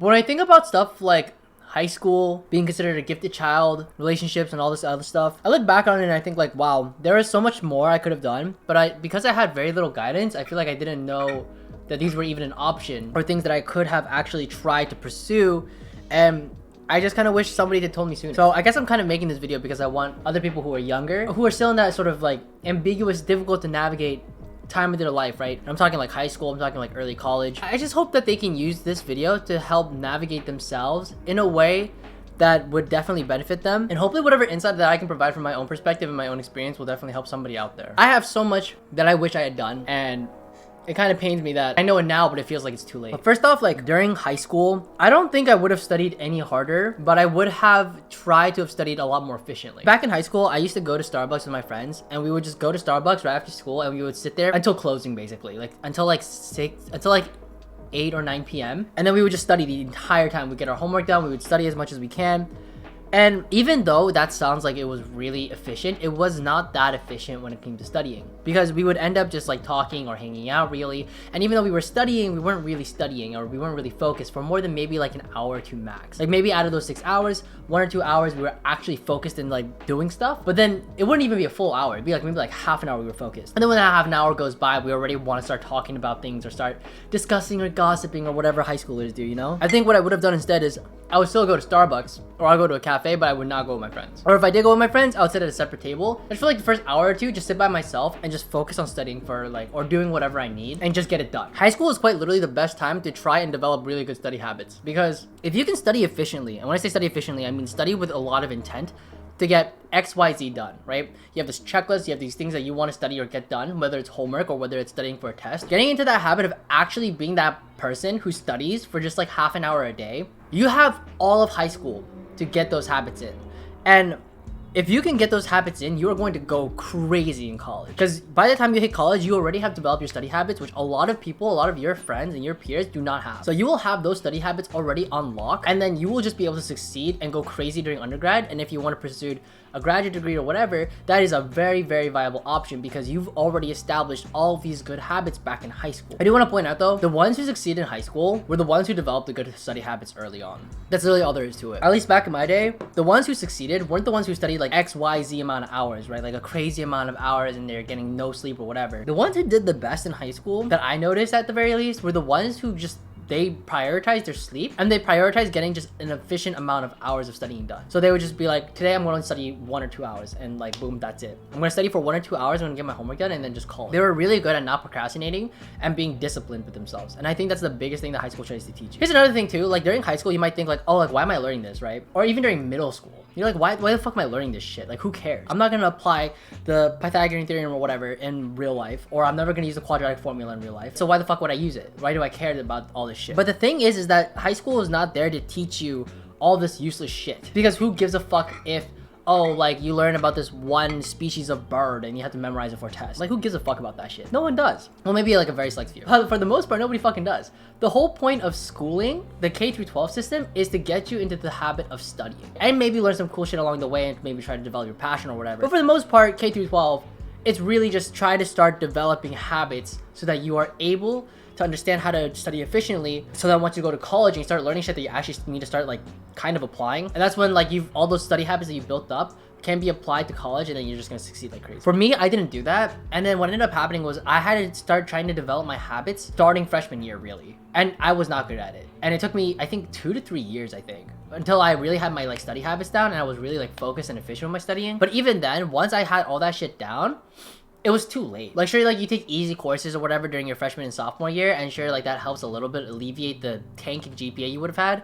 But when I think about stuff like high school, being considered a gifted child, relationships, and all this other stuff, I look back on it and I think like, wow, there is so much more I could have done. But because I had very little guidance, I feel like I didn't know that these were even an option or things that I could have actually tried to pursue. And I just kind of wish somebody had told me sooner. So I guess I'm kind of making this video because I want other people who are younger, who are still in that sort of like ambiguous, difficult to navigate time of their life, right? I'm talking like high school, I'm talking like early college. I just hope that they can use this video to help navigate themselves in a way that would definitely benefit them. And hopefully whatever insight that I can provide from my own perspective and my own experience will definitely help somebody out there. I have so much that I wish I had done, and it kind of pains me that I know it now, but it feels like it's too late. But first off, like during high school, I don't think I would have studied any harder, but I would have tried to have studied a lot more efficiently. Back in high school, I used to go to Starbucks with my friends, and we would just go to Starbucks right after school, and we would sit there until closing, basically, like until like 8 or 9 p.m. And then we would just study the entire time. We'd get our homework done, we would study as much as we can. And even though that sounds like it was really efficient, it was not that efficient when it came to studying, because we would end up just like talking or hanging out really. And even though we were studying, we weren't really studying, or we weren't really focused for more than maybe like an hour or two max. Like maybe out of those 6 hours, 1 or 2 hours we were actually focused in like doing stuff, but then it wouldn't even be a full hour. It'd be like maybe like half an hour we were focused. And then when that half an hour goes by, we already want to start talking about things or start discussing or gossiping or whatever high schoolers do, you know? I think what I would have done instead is I would still go to Starbucks, or I'll go to a cafe, but I would not go with my friends. Or if I did go with my friends, I would sit at a separate table. And for like the first hour or two, just sit by myself and just focus on studying for like, or doing whatever I need and just get it done. High school is quite literally the best time to try and develop really good study habits, because if you can study efficiently, and when I say study efficiently, I mean study with a lot of intent to get XYZ done, right? You have this checklist, you have these things that you want to study or get done, whether it's homework or whether it's studying for a test. Getting into that habit of actually being that person who studies for just like half an hour a day, you have all of high school to get those habits in. And if you can get those habits in, you're going to go crazy in college. Because by the time you hit college, you already have developed your study habits, which a lot of people, a lot of your friends and your peers do not have. So you will have those study habits already unlocked, and then you will just be able to succeed and go crazy during undergrad. And if you want to pursue a graduate degree or whatever, that is a very, very viable option, because you've already established all of these good habits back in high school. I do want to point out though, the ones who succeed in high school were the ones who developed the good study habits early on. That's really all there is to it. At least back in my day, the ones who succeeded weren't the ones who studied like XYZ amount of hours, right? Like a crazy amount of hours and they're getting no sleep or whatever. The ones who did the best in high school, that I noticed at the very least, were the ones who just they prioritize their sleep, and they prioritize getting just an efficient amount of hours of studying done. So they would just be like, today I'm going to study 1 or 2 hours, and like boom, that's it. I'm going to study for 1 or 2 hours, I'm going to get my homework done, and then just call it. They were really good at not procrastinating and being disciplined with themselves. And I think that's the biggest thing that high school tries to teach you. Here's another thing too, like during high school, you might think like, oh, like why am I learning this, right? Or even during middle school. You're like, why the fuck am I learning this shit? Like, who cares? I'm not gonna apply the Pythagorean theorem or whatever in real life, or I'm never gonna use the quadratic formula in real life. So why the fuck would I use it? Why do I care about all this shit? But the thing is that high school is not there to teach you all this useless shit. Because who gives a fuck if, oh, like you learn about this one species of bird and you have to memorize it for a test. Like, who gives a fuck about that shit? No one does. Well, maybe like a very select few. But for the most part, nobody fucking does. The whole point of schooling, the K through 12 system, is to get you into the habit of studying. And maybe learn some cool shit along the way and maybe try to develop your passion or whatever. But for the most part, K through 12, it's really just try to start developing habits so that you are able to understand how to study efficiently, so that once you go to college and you start learning shit that you actually need to start like kind of applying, and that's when like all those study habits that you built up can be applied to college, and then you're just gonna succeed like crazy. For me, I didn't do that, and then what ended up happening was I had to start trying to develop my habits starting freshman year, really, and I was not good at it. And it took me, I think, 2 to 3 years, I think, until I really had my like study habits down and I was really like focused and efficient with my studying. But even then, once I had all that shit down, it was too late. Like, sure, like you take easy courses or whatever during your freshman and sophomore year, and sure, like that helps a little bit alleviate the tanking GPA you would have had.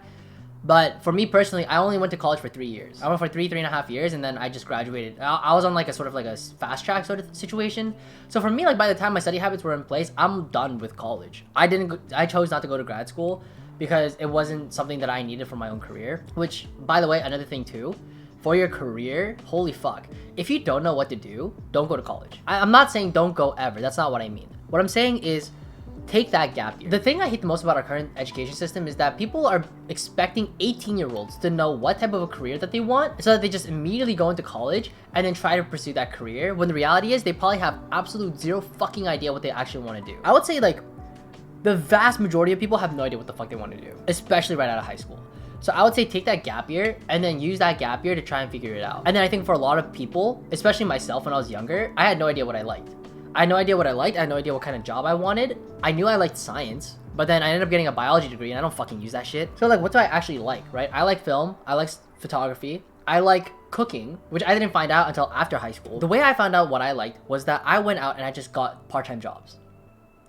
But for me personally, I only went to college for 3 years. I went for 3.5 years, and then I just graduated. I was on like a sort of like a fast track sort of situation. So for me, like by the time my study habits were in place, I'm done with college. I chose not to go to grad school because it wasn't something that I needed for my own career. Which, by the way, another thing too, for your career, holy fuck. If you don't know what to do, don't go to college. I'm not saying don't go ever. That's not what I mean. What I'm saying is take that gap year. The thing I hate the most about our current education system is that people are expecting 18-year-olds to know what type of a career that they want, so that they just immediately go into college and then try to pursue that career, when the reality is they probably have absolute zero fucking idea what they actually want to do. I would say like The vast majority of people have no idea what the fuck they want to do, especially right out of high school. So I would say take that gap year and then use that gap year to try and figure it out. And then I think for a lot of people, especially myself when I was younger, I had no idea what I liked. I had no idea what I liked. I had no idea what kind of job I wanted. I knew I liked science, but then I ended up getting a biology degree and I don't fucking use that shit. So like, what do I actually like, right? I like film. I like photography. I like cooking, which I didn't find out until after high school. The way I found out what I liked was that I went out and I just got part-time jobs.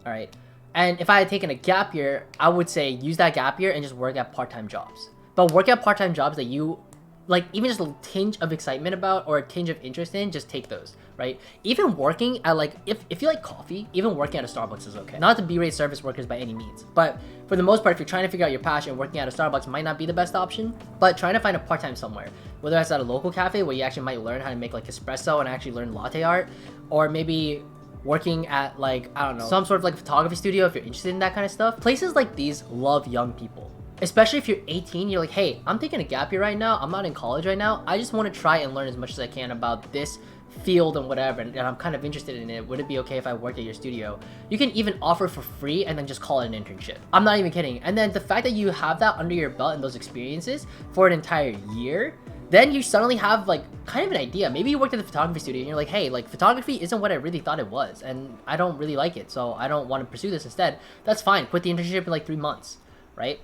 All right. And if I had taken a gap year, I would say use that gap year and just work at part-time jobs. But work at part-time jobs that you like, even just a tinge of excitement about or a tinge of interest in, just take those, right? Even working at like, if you like coffee, even working at a Starbucks is okay. Not to berate service workers by any means, but for the most part, if you're trying to figure out your passion, working at a Starbucks might not be the best option, but trying to find a part-time somewhere, whether that's at a local cafe where you actually might learn how to make like espresso and actually learn latte art, or maybe working at like, I don't know, some sort of like photography studio if you're interested in that kind of stuff. Places like these love young people. Especially if you're 18, you're like, hey, I'm taking a gap year right now. I'm not in college right now. I just want to try and learn as much as I can about this field and whatever, and I'm kind of interested in it. Would it be okay if I worked at your studio? You can even offer for free and then just call it an internship. I'm not even kidding. And then the fact that you have that under your belt and those experiences for an entire year, then you suddenly have like kind of an idea. Maybe you worked at the photography studio and you're like, hey, like photography isn't what I really thought it was, and I don't really like it, so I don't want to pursue this instead. That's fine. Quit the internship in like 3 months, right?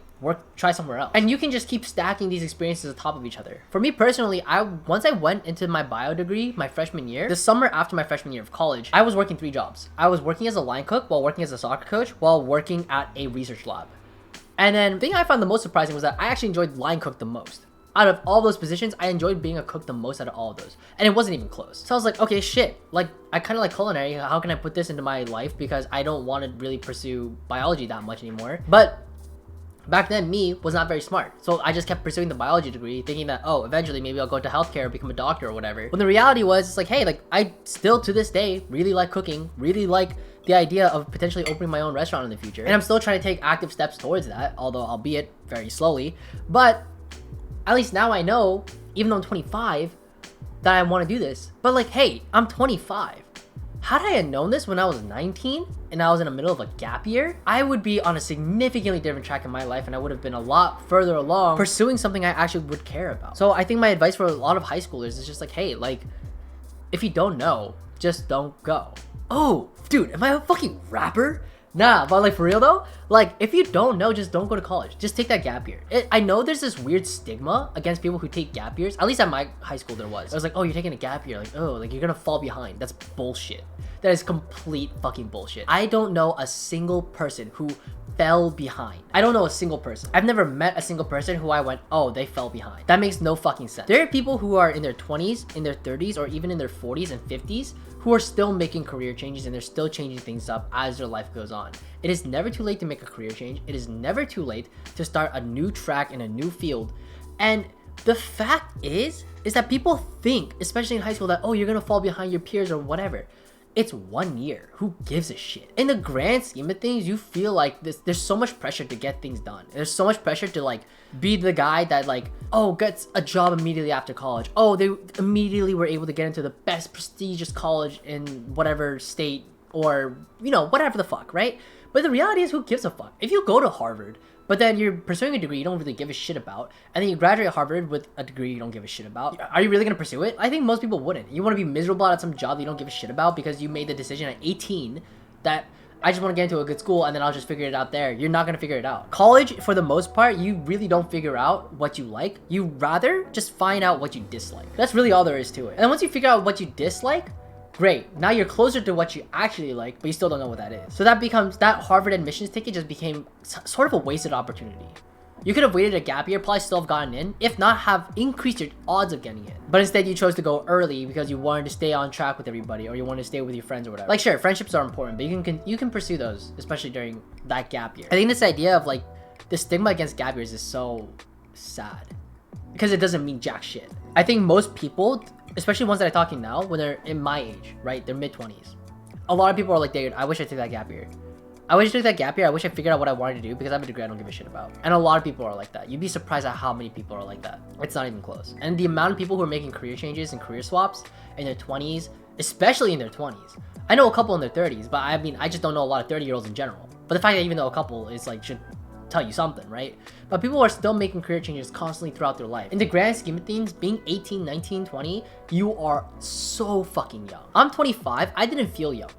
Try somewhere else. And you can just keep stacking these experiences on top of each other. For me personally, once I went into my bio degree, my freshman year, the summer after my freshman year of college, I was working 3 jobs. I was working as a line cook, while working as a soccer coach, while working at a research lab. And then the thing I found the most surprising was that I actually enjoyed line cook the most. Out of all those positions, I enjoyed being a cook the most out of all of those. And it wasn't even close. So I was like, okay, shit. Like, I kind of like culinary. How can I put this into my life? Because I don't want to really pursue biology that much anymore. But back then, me was not very smart. So I just kept pursuing the biology degree, thinking that, oh, eventually maybe I'll go into healthcare or become a doctor or whatever. When the reality was, it's like, hey, like I still to this day really like cooking, really like the idea of potentially opening my own restaurant in the future. And I'm still trying to take active steps towards that, although albeit very slowly. But at least now I know, even though I'm 25, that I want to do this. But like, hey, I'm 25. Had I had known this when I was 19 and I was in the middle of a gap year, I would be on a significantly different track in my life, and I would have been a lot further along pursuing something I actually would care about. So I think my advice for a lot of high schoolers is just like, hey, like, if you don't know, just don't go. Oh, dude, am I a fucking rapper? Nah, but like for real though, like if you don't know, just don't go to college. Just take that gap year. I know there's this weird stigma against people who take gap years. At least at my high school there was. I was like, oh, you're taking a gap year. Like, oh, like you're gonna fall behind. That's bullshit. That is complete fucking bullshit. I don't know a single person who fell behind. I don't know a single person. I've never met a single person who I went, oh, they fell behind. That makes no fucking sense. There are people who are in their 20s, in their 30s, or even in their 40s and 50s who are still making career changes, and they're still changing things up as their life goes on. It is never too late to make a career change. It is never too late to start a new track in a new field. And the fact is that people think, especially in high school, that, oh, you're gonna fall behind your peers or whatever. It's 1 year. Who gives a shit? In the grand scheme of things, you feel like there's so much pressure to get things done. There's so much pressure to like be the guy that like, oh, gets a job immediately after college. Oh, they immediately were able to get into the best prestigious college in whatever state, or, you know, whatever the fuck, right? But the reality is, who gives a fuck? If you go to Harvard, but then you're pursuing a degree you don't really give a shit about, and then you graduate Harvard with a degree you don't give a shit about, are you really gonna pursue it? I think most people wouldn't. You want to be miserable at some job you don't give a shit about because you made the decision at 18 that I just want to get into a good school and then I'll just figure it out there. You're not gonna figure it out. College, for the most part, you really don't figure out what you like. You rather just find out what you dislike. That's really all there is to it. And then once you figure out what you dislike, great, now you're closer to what you actually like, but you still don't know what that is. So that Harvard admissions ticket just became sort of a wasted opportunity. You could have waited a gap year, probably still have gotten in, if not have increased your odds of getting in. But instead you chose to go early because you wanted to stay on track with everybody, or you wanted to stay with your friends or whatever. Like sure, friendships are important, but you can pursue those, especially during that gap year. I think this idea of like the stigma against gap years is so sad because it doesn't mean jack shit. I think most people, especially ones that are talking now, when they're in my age, right? They're mid-20s. A lot of people are like, dude, I wish I took that gap year. I wish I took that gap year. I wish I figured out what I wanted to do because I have a degree I don't give a shit about. And a lot of people are like that. You'd be surprised at how many people are like that. It's not even close. And the amount of people who are making career changes and career swaps in their 20s, especially in their 20s. I know a couple in their 30s, but I mean, I just don't know a lot of 30-year-olds in general. But the fact that even though a couple is like should tell you something, right? But people are still making career changes constantly throughout their life. In the grand scheme of things, being 18, 19, 20, you are so fucking young. I'm 25. I didn't feel young.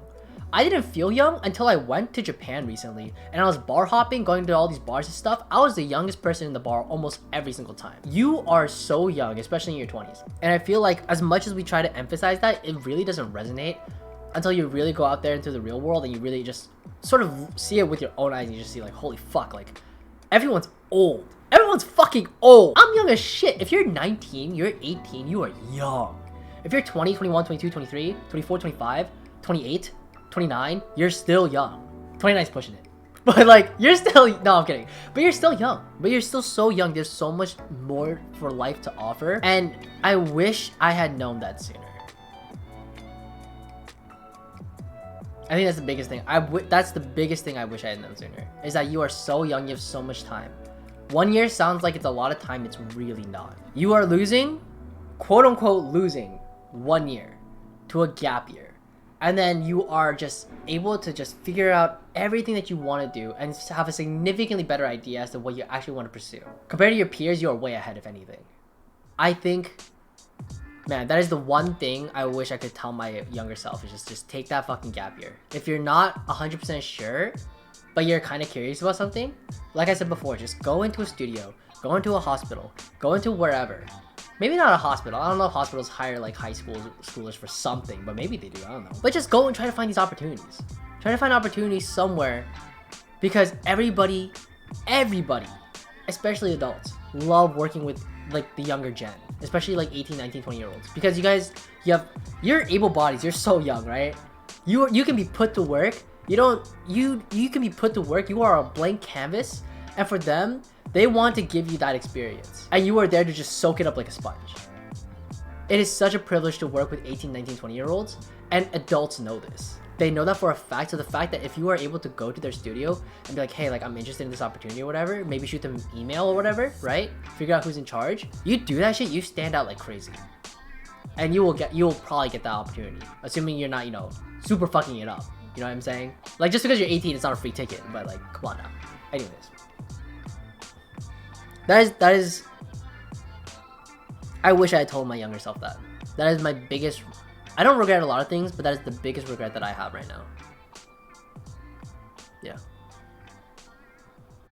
I didn't feel young until I went to Japan recently and I was bar hopping, going to all these bars and stuff. I was the youngest person in the bar almost every single time. You are so young, especially in your 20s. And I feel like as much as we try to emphasize that, it really doesn't resonate until you really go out there into the real world and you really just sort of see it with your own eyes and you just see like, holy fuck, like everyone's old. Everyone's fucking old. I'm young as shit. If you're 19, you're 18, you are young. If you're 20, 21, 22, 23, 24, 25, 28, 29, you're still young. 29 is pushing it. But like, you're still, no, I'm kidding. But you're still young. But you're still so young. There's so much more for life to offer. And I wish I had known that sooner. I think that's the biggest thing. That's the biggest thing I wish I had known sooner. Is that you are so young, you have so much time. 1 year sounds like it's a lot of time, it's really not. You are losing, quote unquote losing, 1 year to a gap year. And then you are just able to just figure out everything that you want to do and have a significantly better idea as to what you actually want to pursue. Compared to your peers, you are way ahead, if anything. I think, man, that is the one thing I wish I could tell my younger self is just take that fucking gap year. If you're not 100% sure, but you're kind of curious about something, like I said before, just go into a studio, go into a hospital, go into wherever. Maybe not a hospital. I don't know if hospitals hire like high schoolers for something, but maybe they do. I don't know. But just go and try to find these opportunities. Try to find opportunities somewhere because everybody, especially adults, love working with like the younger gen, especially like 18, 19, 20 year olds because you're able bodies. You're so young, right? You can be put to work. You can be put to work. You are a blank canvas, and for them, they want to give you that experience. And you are there to just soak it up like a sponge. It is such a privilege to work with 18, 19, 20 year olds, and adults know this. They know that for a fact, so the fact that if you are able to go to their studio and be like, hey, like I'm interested in this opportunity or whatever, maybe shoot them an email or whatever, right? Figure out who's in charge. You do that shit, you stand out like crazy. And you will probably get that opportunity, assuming you're not, super fucking it up. You know what I'm saying? Like, just because you're 18, it's not a free ticket, but like, come on now. Anyways. That is, I wish I had told my younger self that. That is my biggest, I don't regret a lot of things, but that is the biggest regret that I have right now. Yeah.